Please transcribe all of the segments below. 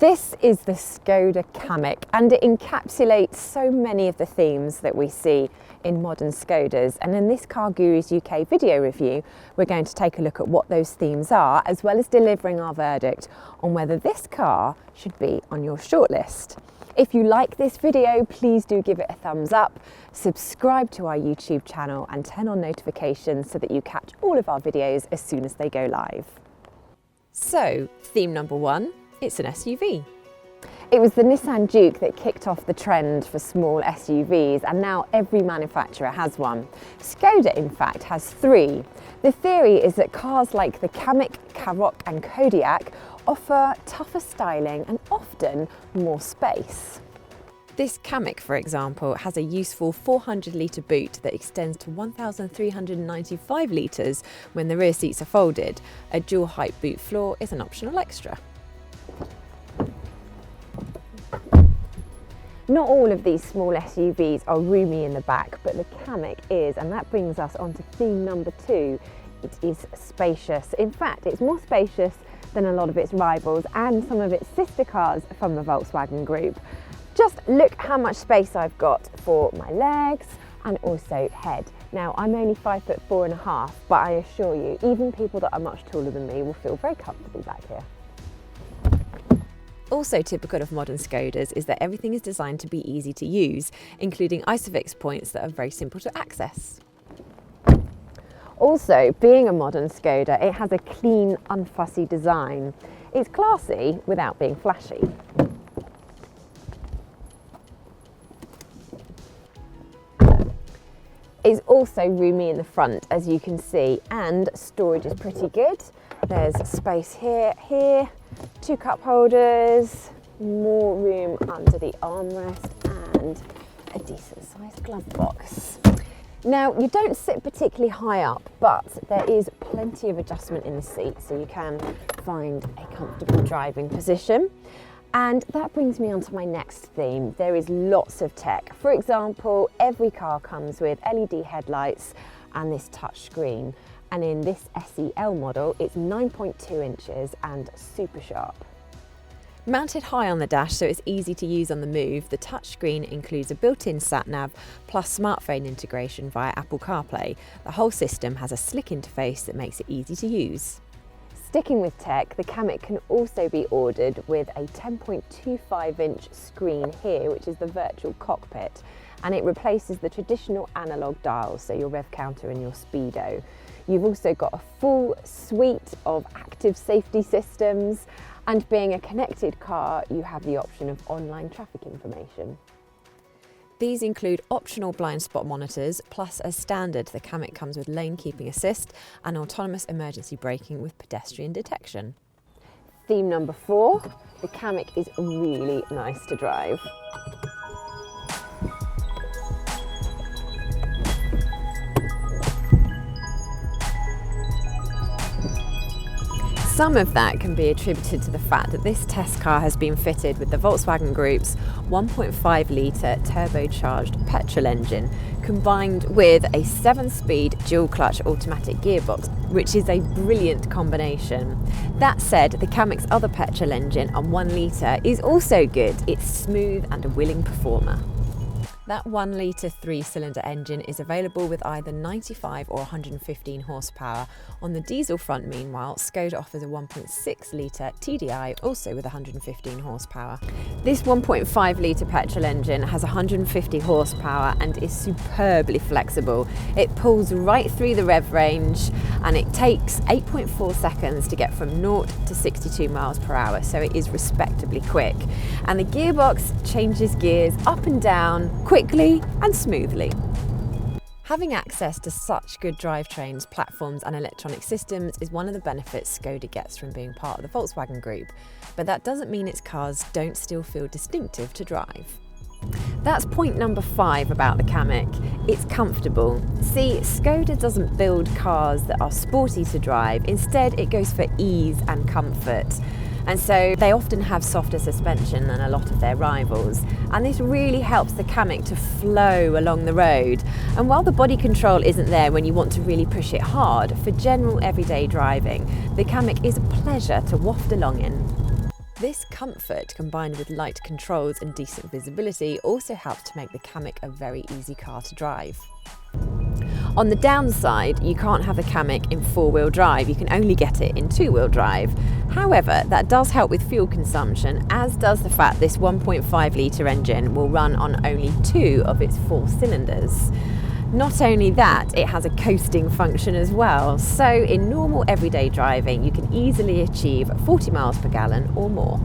This is the Škoda Kamiq, and it encapsulates so many of the themes that we see in modern Škodas. And in this Car Gurus UK video review, we're going to take a look at what those themes are, as well as delivering our verdict on whether this car should be on your shortlist. If you like this video, please do give it a thumbs up, subscribe to our YouTube channel and turn on notifications so that you catch all of our videos as soon as they go live. So, theme number one, it's an SUV. It was the Nissan Juke that kicked off the trend for small SUVs, and now every manufacturer has one. Škoda, in fact, has three. The theory is that cars like the Kamiq, Karoq and Kodiaq offer tougher styling and often more space. This Kamiq, for example, has a useful 400-litre boot that extends to 1,395 litres when the rear seats are folded. A dual-height boot floor is an optional extra. Not all of these small SUVs are roomy in the back, but the Kamiq is, and that brings us on to theme number two. It is spacious. In fact, it's more spacious than a lot of its rivals and some of its sister cars from the Volkswagen Group. Just look how much space I've got for my legs and also head. Now, I'm only 5'4.5", but I assure you, even people that are much taller than me will feel very comfortable back here. Also typical of modern Škodas is that everything is designed to be easy to use, including ISOFIX points that are very simple to access. Also, being a modern Škoda, it has a clean, unfussy design. It's classy without being flashy. It's also roomy in the front, as you can see, and storage is pretty good. There's space here, two cup holders, more room under the armrest and a decent sized glove box. Now, you don't sit particularly high up, but there is plenty of adjustment in the seat, so you can find a comfortable driving position. And that brings me on to my next theme. There is lots of tech. For example, every car comes with LED headlights and this touch screen. And in this SEL model, it's 9.2 inches and super sharp. Mounted high on the dash so it's easy to use on the move, the touchscreen includes a built-in sat-nav plus smartphone integration via Apple CarPlay. The whole system has a slick interface that makes it easy to use. Sticking with tech, the Kamiq can also be ordered with a 10.25-inch screen here, which is the virtual cockpit, and it replaces the traditional analog dials, so your rev counter and your speedo. You've also got a full suite of active safety systems, and being a connected car, you have the option of online traffic information. These include optional blind spot monitors, plus as standard, the Kamiq comes with lane keeping assist and autonomous emergency braking with pedestrian detection. Theme number four, the Kamiq is really nice to drive. Some of that can be attributed to the fact that this test car has been fitted with the Volkswagen Group's 1.5-litre turbocharged petrol engine, combined with a 7-speed dual-clutch automatic gearbox, which is a brilliant combination. That said, the Kamiq's other petrol engine on 1 litre is also good. It's smooth and a willing performer. That 1-litre 3-cylinder engine is available with either 95 or 115 horsepower. On the diesel front, meanwhile, Škoda offers a 1.6-litre TDI, also with 115 horsepower. This 1.5-litre petrol engine has 150 horsepower and is superbly flexible. It pulls right through the rev range, and it takes 8.4 seconds to get from 0 to 62 miles per hour, so it is respectably quick. And the gearbox changes gears up and down quickly and smoothly. Having access to such good drivetrains, platforms and electronic systems is one of the benefits Škoda gets from being part of the Volkswagen Group, but that doesn't mean its cars don't still feel distinctive to drive. That's point number 5 about the Kamiq. It's comfortable. See, Škoda doesn't build cars that are sporty to drive, instead it goes for ease and comfort. And so they often have softer suspension than a lot of their rivals. And this really helps the Kamiq to flow along the road. And while the body control isn't there when you want to really push it hard, for general everyday driving, the Kamiq is a pleasure to waft along in. This comfort, combined with light controls and decent visibility, also helps to make the Kamiq a very easy car to drive. On the downside, you can't have the Kamiq in four-wheel drive, you can only get it in two-wheel drive. However, that does help with fuel consumption, as does the fact this 1.5 litre engine will run on only 2 of its 4 cylinders. Not only that, it has a coasting function as well, so in normal everyday driving you can easily achieve 40 miles per gallon or more.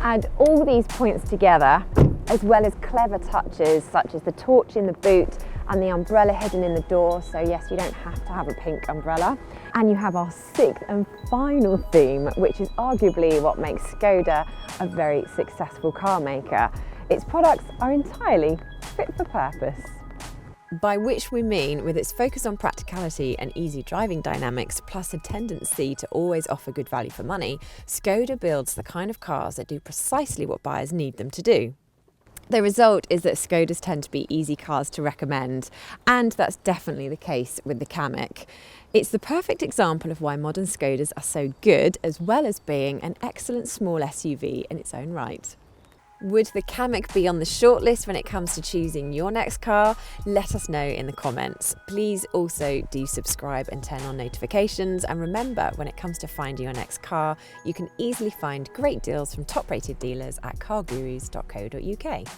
Add all these points together, as well as clever touches such as the torch in the boot and the umbrella hidden in the door, so yes, you don't have to have a pink umbrella. And you have our 6th and final theme, which is arguably what makes Skoda a very successful car maker. Its products are entirely fit for purpose. By which we mean, with its focus on practicality and easy driving dynamics, plus a tendency to always offer good value for money, Skoda builds the kind of cars that do precisely what buyers need them to do. The result is that Skodas tend to be easy cars to recommend, and that's definitely the case with the Kamiq. It's the perfect example of why modern Skodas are so good, as well as being an excellent small SUV in its own right. Would the Kamiq be on the shortlist when it comes to choosing your next car? Let us know in the comments. Please also do subscribe and turn on notifications. And remember, when it comes to finding your next car, you can easily find great deals from top-rated dealers at cargurus.co.uk.